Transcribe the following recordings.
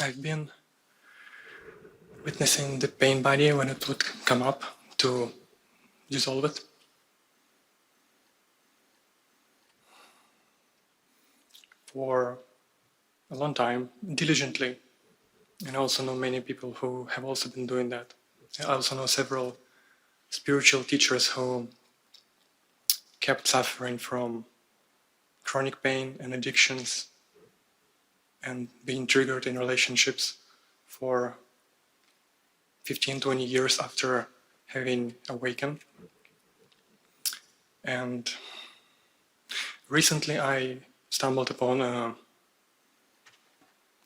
I've been witnessing the pain body when it would come up to dissolve it. For a long time, diligently. And I also know many people who have also been doing that. I also know several spiritual teachers who kept suffering from chronic pain and addictions and being triggered in relationships for 15, 20 years after having awakened. And recently I stumbled upon a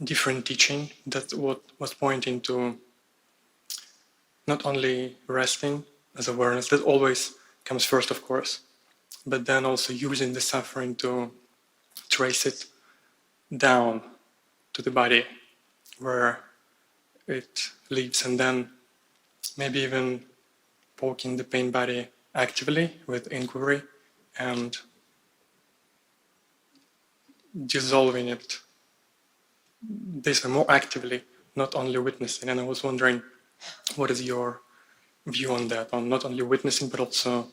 different teaching that was pointing to not only resting as awareness, that always comes first, of course, but then also using the suffering to trace it down to the body where it lives, and then maybe even poking the pain body actively with inquiry and dissolving it this way more actively, not only witnessing. And I was wondering, what is your view on that, on not only witnessing but also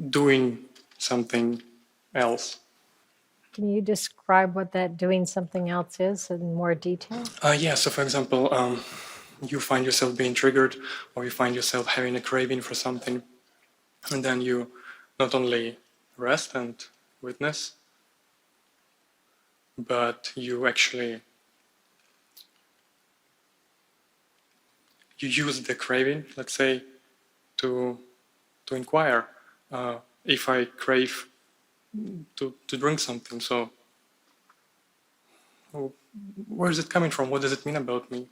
doing something else? Can you describe what that doing something else is in more detail? Yeah, so for example, you find yourself being triggered, or you find yourself having a craving for something, and then you not only rest and witness, but you actually use the craving, let's say, to inquire if I crave to drink something. So where is it coming from? What does it mean about me?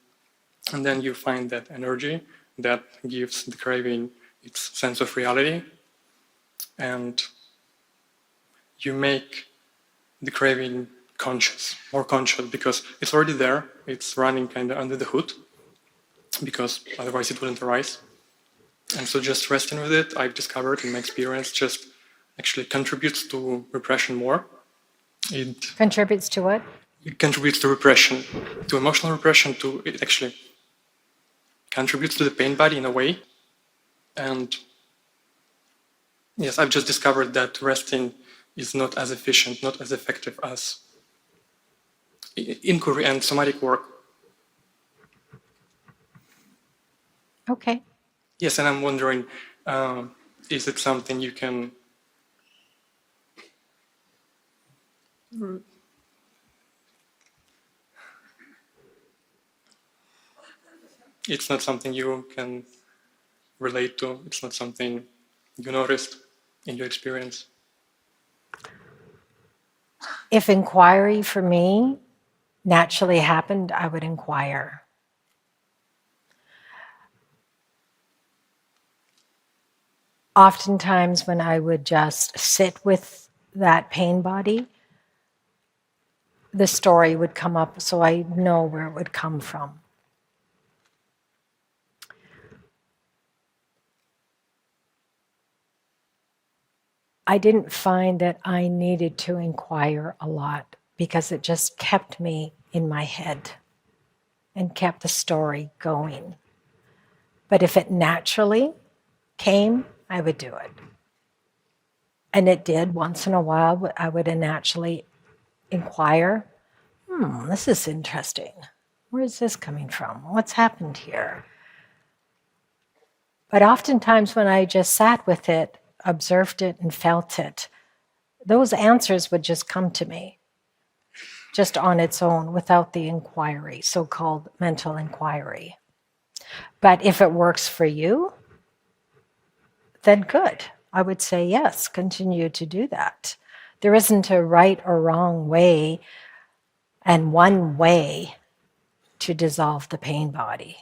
And then you find that energy that gives the craving its sense of reality, and you make the craving conscious, more conscious, because it's already there. It's running kind of under the hood, because otherwise it wouldn't arise. And so just resting with it, I've discovered in my experience, just actually contributes to repression more. It contributes to what? It contributes to repression, to emotional repression, it actually contributes to the pain body in a way. And yes, I've just discovered that resting is not as efficient, not as effective as inquiry and somatic work. Okay. Yes, and I'm wondering, is it something you can it's not something you can relate to? It's not something you noticed in your experience? If inquiry for me naturally happened, I would inquire. Oftentimes when I would just sit with that pain body, the story would come up, so I know where it would come from. I didn't find that I needed to inquire a lot because it just kept me in my head and kept the story going. But if it naturally came, I would do it. And it did. Once in a while, I would naturally inquire, this is interesting. Where is this coming from? What's happened here? But oftentimes when I just sat with it, observed it, and felt it, those answers would just come to me, just on its own, without the inquiry, so-called mental inquiry. But if it works for you, then good. I would say yes, continue to do that. There isn't a right or wrong way and one way to dissolve the pain body.